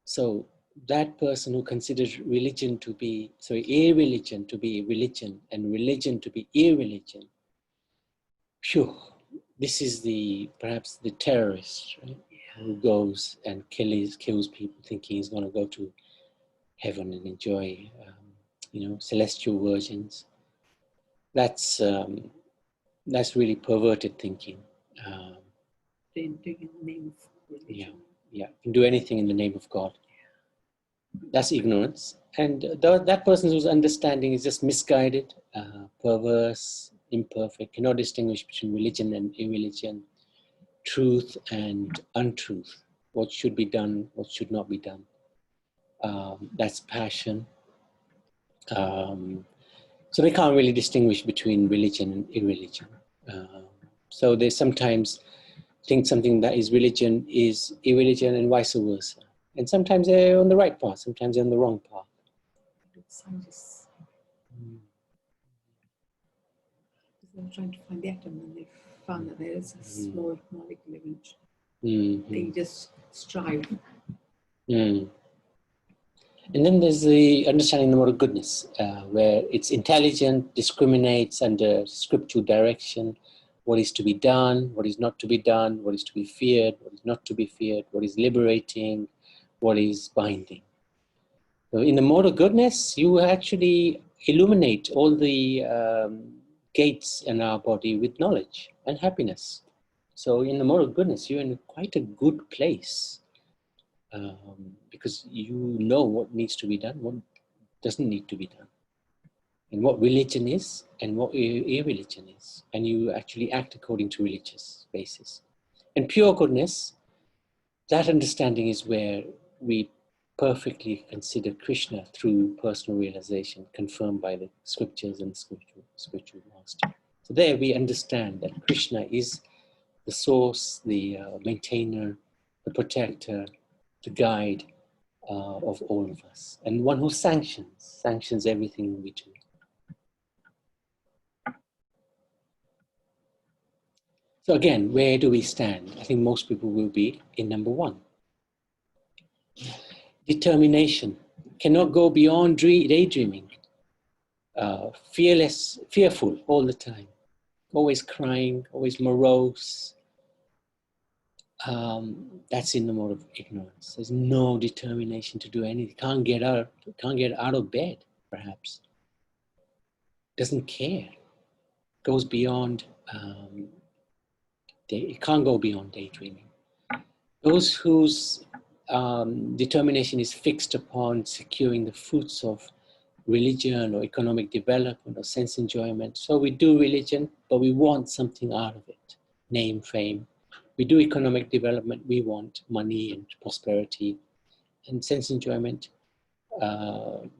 So that person who considers religion to be, a religion to be religion and religion to be irreligion, phew, this is perhaps the terrorist, right? Who goes and kills people thinking he's going to go to heaven and enjoy, celestial virgins. That's really perverted thinking. Doing in the name of religion. Yeah, can do anything in the name of God. That's ignorance. And that person whose understanding is just misguided, perverse, imperfect, cannot distinguish between religion and irreligion, truth and untruth, what should be done, what should not be done. That's passion. So they can't really distinguish between religion and irreligion. So they sometimes think something that is religion is irreligion and vice versa. And sometimes they're on the right path, sometimes they're on the wrong path. Scientists. They were trying to find the atom, and they found that there is a small molecule in which they just strive. And then there's the understanding the moral goodness, where it's intelligent, discriminates under scriptural direction, what is to be done, what is not to be done, what is to be feared, what is not to be feared, what is liberating, what is binding. So in the mode of goodness, you actually illuminate all the gates in our body with knowledge and happiness. So in the mode of goodness, you're in quite a good place, because you know what needs to be done, what doesn't need to be done, and what religion is and what irreligion is, and you actually act according to religious basis. And pure goodness, that understanding is where we perfectly consider Krishna through personal realization, confirmed by the scriptures and spiritual master. So there we understand that Krishna is the source, the maintainer, the protector, the guide of all of us, and one who sanctions everything we do. So again, where do we stand? I think most people will be in number one. Determination. Cannot go beyond daydreaming. fearful all the time, always crying, always morose. That's in the mode of ignorance. There's no determination to do anything. Can't get out of bed, perhaps. Doesn't care. Goes beyond. It can't go beyond daydreaming. Those whose determination is fixed upon securing the fruits of religion or economic development or sense enjoyment. So we do religion, but we want something out of it. Name, fame. We do economic development, we want money and prosperity. And sense enjoyment,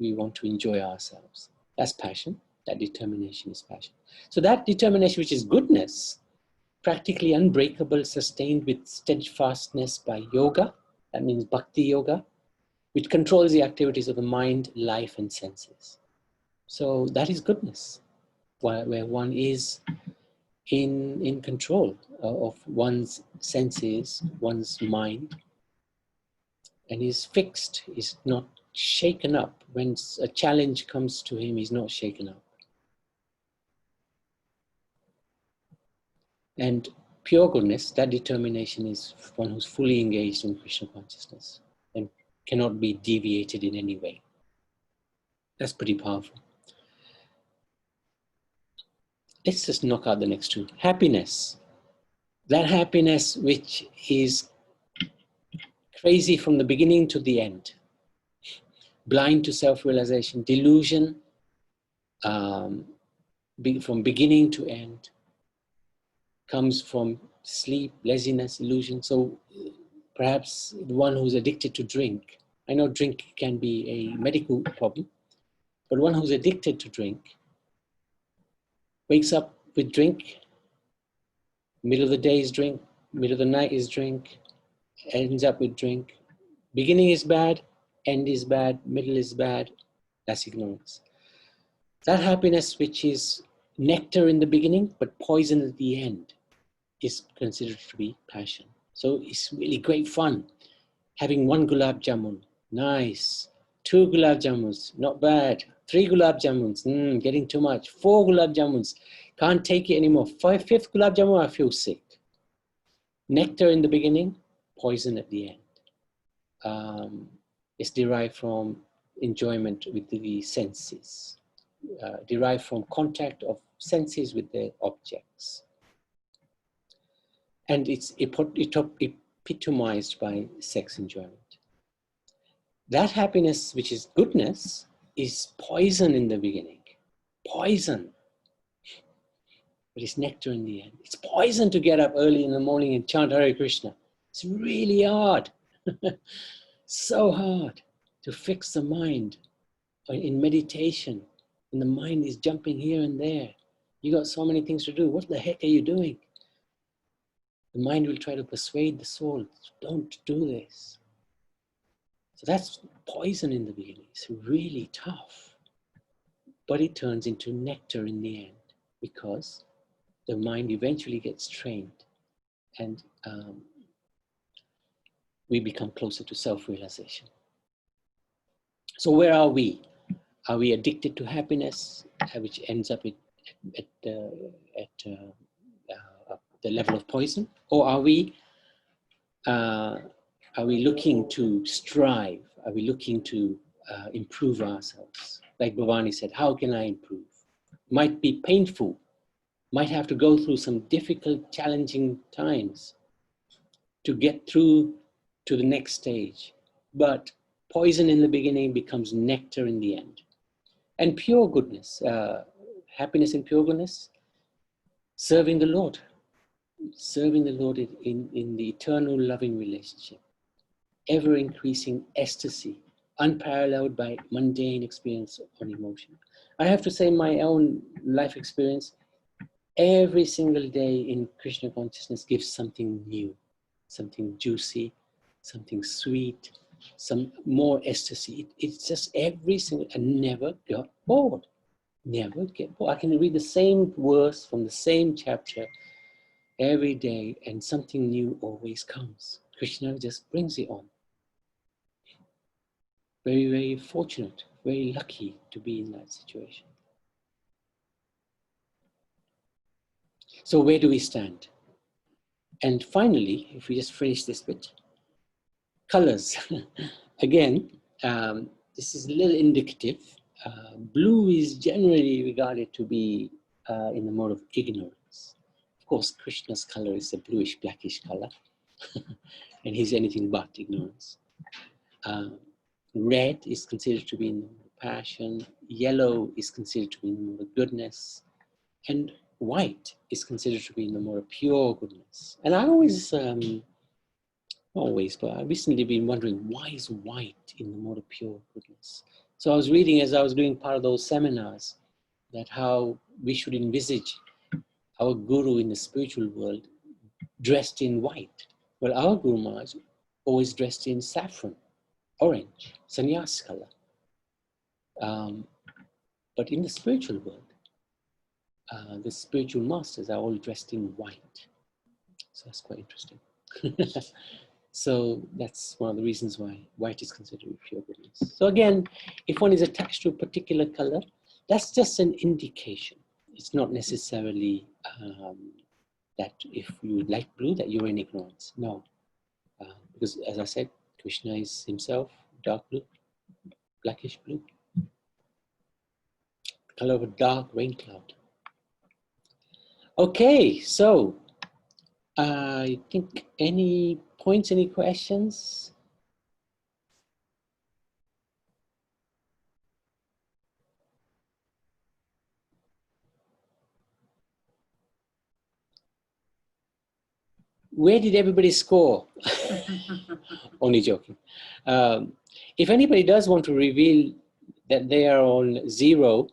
we want to enjoy ourselves. That's passion. That determination is passion. So that determination, which is goodness, practically unbreakable, sustained with steadfastness by yoga, that means bhakti yoga, which controls the activities of the mind, life, and senses. So that is goodness, where one is in control of one's senses, one's mind, and is fixed, is not shaken up. When a challenge comes to him, he's not shaken up. And pure goodness, that determination is one who's fully engaged in Krishna consciousness and cannot be deviated in any way. That's pretty powerful. Let's just knock out the next two. Happiness. That happiness which is crazy from the beginning to the end. Blind to self-realization, delusion, from beginning to end, comes from sleep, laziness, illusion. So perhaps the one who's addicted to drink, I know drink can be a medical problem, but one who's addicted to drink wakes up with drink, middle of the day is drink, middle of the night is drink, ends up with drink. Beginning is bad, end is bad, middle is bad. That's ignorance. That happiness which is nectar in the beginning but poison at the end is considered to be passion. So it's really great fun. Having 1 gulab jamun, nice. 2 gulab jamuns, not bad. 3 gulab jamuns, getting too much. 4 gulab jamuns, can't take it anymore. 5th gulab jamun, I feel sick. Nectar in the beginning, poison at the end. It's derived from enjoyment with the senses, derived from contact of senses with the objects. And it's epitomized by sex enjoyment. That happiness, which is goodness, is poison in the beginning. Poison. But it's nectar in the end. It's poison to get up early in the morning and chant Hare Krishna. It's really hard. So hard to fix the mind in meditation. And the mind is jumping here and there. You got so many things to do. What the heck are you doing? The mind will try to persuade the soul, don't do this. So that's poison in the beginning. It's really tough. But it turns into nectar in the end because the mind eventually gets trained and we become closer to self-realization. So where are we? Are we addicted to happiness, which ends up at the level of poison? Or are we looking to strive? Are we looking to improve ourselves? Like Bhavani said, how can I improve? Might be painful, might have to go through some difficult, challenging times to get through to the next stage. But poison in the beginning becomes nectar in the end. And pure goodness, happiness in pure goodness, serving the Lord in the eternal loving relationship. Ever increasing ecstasy, unparalleled by mundane experience or emotion. I have to say my own life experience, every single day in Krishna consciousness gives something new, something juicy, something sweet, some more ecstasy. It's just every single, I never got bored. Never get bored. I can read the same verse from the same chapter every day and something new always comes. Krishna just brings it on. Very, very fortunate, very lucky to be in that situation. So where do we stand? And finally, if we just finish this bit, colors. Again, this is a little indicative. Blue is generally regarded to be in the mode of ignorance. Of course, Krishna's color is a bluish, blackish color, and he's anything but ignorance. Red is considered to be in the mode of passion. Yellow is considered to be in the mode of goodness. And white is considered to be in the mode of pure goodness. And I always, but I've recently been wondering, why is white in the mode of pure goodness? So I was reading as I was doing part of those seminars that how we should envisage our guru in the spiritual world dressed in white. Well, our Guru Maharaj always dressed in saffron, orange, sannyas color. But in the spiritual world, the spiritual masters are all dressed in white. So that's quite interesting. So that's one of the reasons why white is considered pure goodness. So again, if one is attached to a particular color, that's just an indication. It's not necessarily that if you like blue, that you're in ignorance. No, because as I said, Krishna is himself dark blue, blackish blue, the color of a dark rain cloud. Okay, so I think any points, any questions? Where did everybody score? Only joking. If anybody does want to reveal that they are on 0,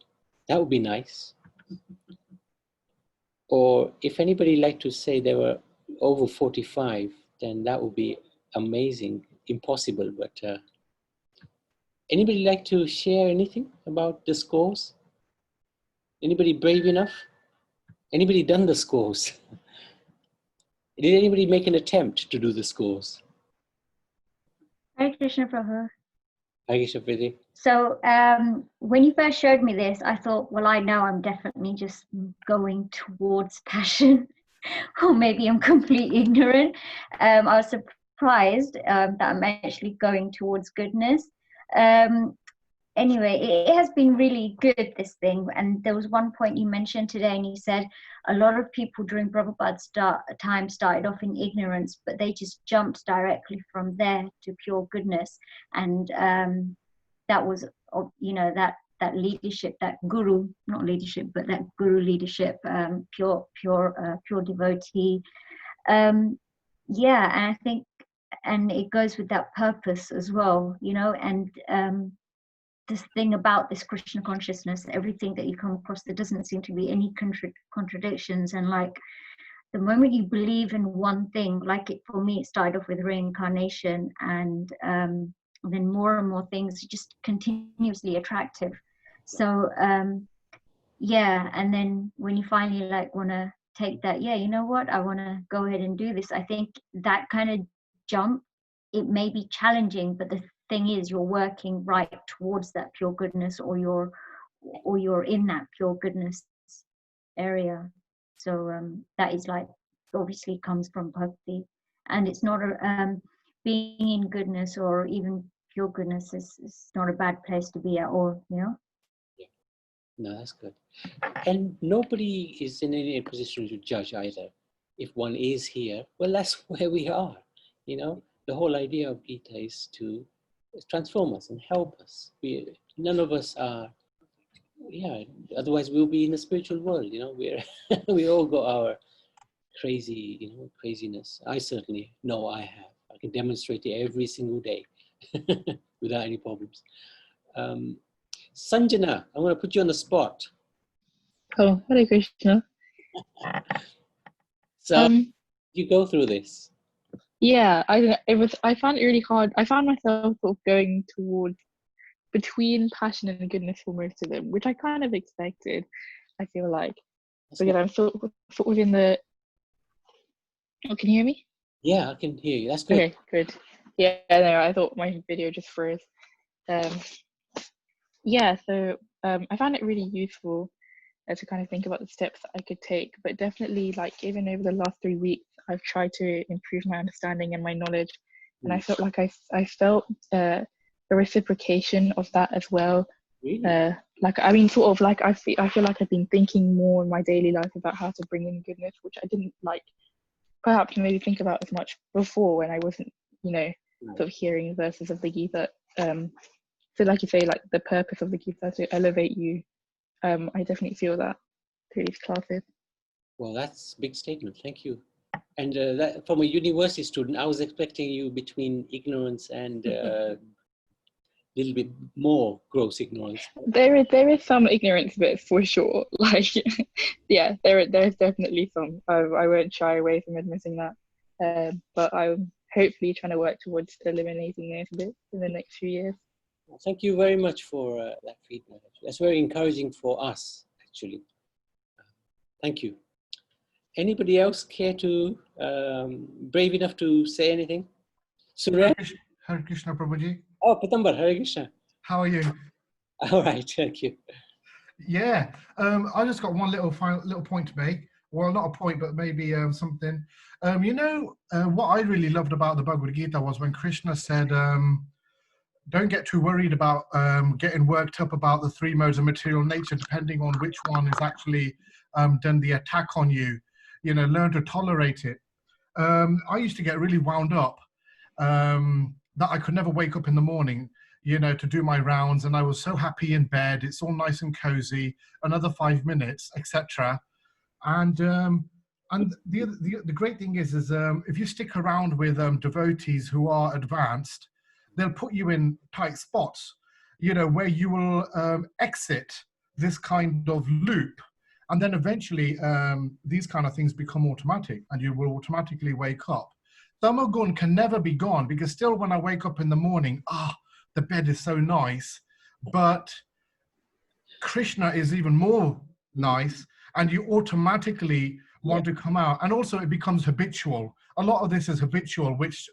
that would be nice. Or if anybody like to say they were over 45, then that would be amazing. Impossible, but anybody like to share anything about the scores? Anybody brave enough? Anybody done the scores? Did anybody make an attempt to do the scores? Hare Krishna Prabhu. Agisha, So when you first showed me this, I thought, well, I know I'm definitely just going towards passion, or maybe I'm completely ignorant. I was surprised that I'm actually going towards goodness. Anyway, it has been really good, this thing. And there was one point you mentioned today, and you said a lot of people during Prabhupada's time started off in ignorance, but they just jumped directly from there to pure goodness. And that was, you know, that leadership, that guru, not leadership, but that guru leadership, pure devotee. Yeah, and I think, and it goes with that purpose as well, you know, and this thing about this Krishna consciousness, everything that you come across, there doesn't seem to be any contradictions. And like the moment you believe in one thing, like it, for me, it started off with reincarnation, and then more and more things, just continuously attractive. So yeah, and then when you finally like want to take that, yeah, you know what, I want to go ahead and do this. I think that kind of jump, it may be challenging, but the thing is, you're working right towards that pure goodness, or you're in that pure goodness area. So that is like, obviously comes from bhakti, and it's not a being in goodness or even pure goodness is not a bad place to be at all, you know. Yeah. No, that's good. And nobody is in any position to judge either. If one is here, well, that's where we are. You know, the whole idea of Gita is to transform us and help us. None of us are, yeah, otherwise we'll be in the spiritual world, you know, we all got our crazy, you know, craziness. I certainly know I have. I can demonstrate it every single day without any problems. Sanjana, I'm going to put you on the spot. Oh, Hare Krishna. So you go through this. Yeah, I found it really hard. I found myself sort of going towards between passion and goodness for most of them, which I kind of expected, I feel like. Because I'm sort of in the... Oh, can you hear me? Yeah, I can hear you. That's good. Okay, good. Yeah, no, I thought my video just froze. Yeah, so I found it really useful to kind of think about the steps that I could take. But definitely, like even over the last 3 weeks, I've tried to improve my understanding and my knowledge, and I felt like I felt a reciprocation of that as well. Really? Like I mean, sort of like I feel like I've been thinking more in my daily life about how to bring in goodness, which I didn't like perhaps maybe think about as much before when I wasn't, you know, Right. sort of hearing verses of the Gita. So like you say, like the purpose of the Gita is to elevate you. I definitely feel that through these classes. Well, that's a big statement. Thank you. And that, from a university student, I was expecting you between ignorance and little bit more gross ignorance. There is some ignorance bits for sure. Like, yeah, there's definitely some. I won't shy away from admitting that. But I'm hopefully trying to work towards eliminating those bits in the next few years. Well, thank you very much for that feedback. That's very encouraging for us, actually. Thank you. Anybody else care to brave enough to say anything? Suresh? Hare Krishna Prabhuji. Oh, Pitambar, Hare Krishna. How are you? All right, thank you. Yeah, I just got one little point to make. Well, not a point, but maybe something. You know, what I really loved about the Bhagavad Gita was when Krishna said, don't get too worried about getting worked up about the three modes of material nature, depending on which one is actually done the attack on you. You know, learn to tolerate it. I used to get really wound up that I could never wake up in the morning, you know, to do my rounds, and I was so happy in bed. It's all nice and cozy. Another 5 minutes, etc. And the great thing is if you stick around with devotees who are advanced, they'll put you in tight spots, you know, where you will exit this kind of loop. And then eventually these kind of things become automatic and you will automatically wake up. Tamagun can never be gone, because still when I wake up in the morning, the bed is so nice, but Krishna is even more nice, and you automatically want to come out. And also it becomes habitual. A lot of this is habitual, which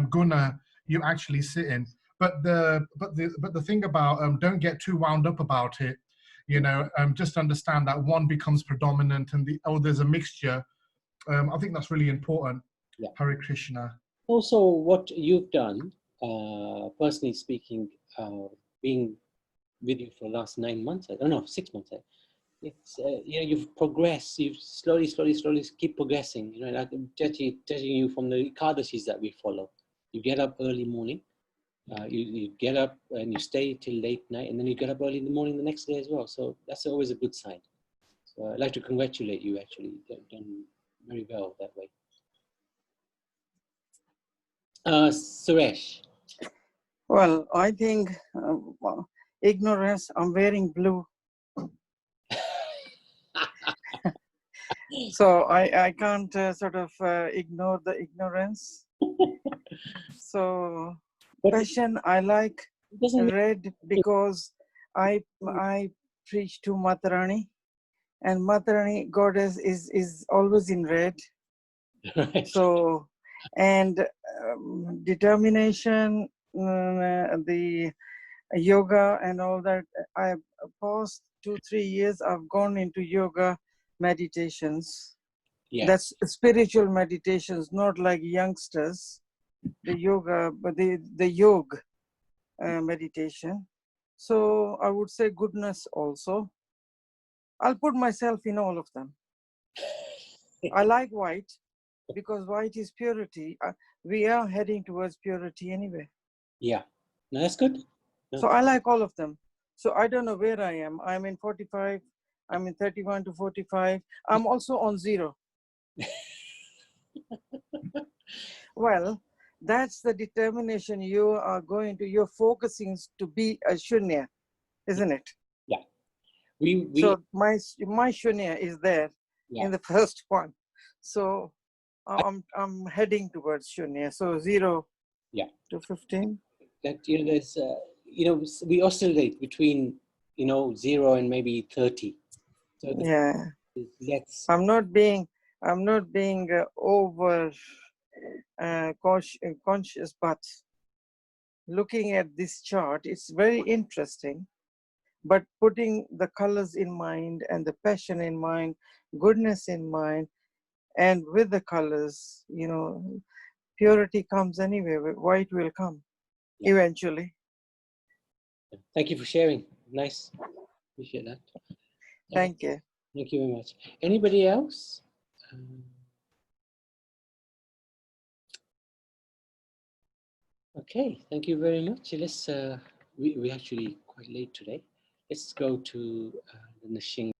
guna you actually sit in. But the thing about don't get too wound up about it. You know, just understand that one becomes predominant and there's a mixture. I think that's really important. Yeah. Hare Krishna. Also, what you've done, personally speaking, being with you for the last 9 months, I don't know, 6 months. It's you know, you've progressed. You slowly keep progressing. You know, like judging you from the Ekadashis that we follow. You get up early morning. You get up and you stay till late night, and then you get up early in the morning the next day as well. So that's always a good sign. So I'd like to congratulate you. Actually, you've done very well that way. Suresh. Well, I think ignorance, I'm wearing blue. So I can't sort of ignore the ignorance. So passion, I like red because I preach to Matarani, and Matarani goddess is always in red. Right. So, and determination, the yoga and all that. I past 2-3 years I've gone into yoga meditations. Yeah. That's spiritual meditations, not like youngsters. The yoga, but the yoga meditation. So I would say goodness also. I'll put myself in all of them. I like white because white is purity. We are heading towards purity anyway. Yeah, no, that's good. No. So I like all of them. So I don't know where I am. I'm in 45. I'm in 31 to 45. I'm also on 0. Well, that's the determination you are going to, you're focusing to be a shunya, isn't it? Yeah. So my shunya is there in the first one. So I'm heading towards shunya. So 0 to 15. That, you know, there's, you know, we oscillate between, you know, 0 and maybe 30. So yeah. Let's. I'm not being over conscious, but looking at this chart, it's very interesting. but putting the colors in mind and the passion in mind, goodness in mind, and with the colors, you know, purity comes anyway. White will come eventually. Thank you for sharing. Nice. Appreciate that. Thank you. Thank you very much. Anybody else? Okay, thank you very much. Let's, we actually quite late today. Let's go to the Nashing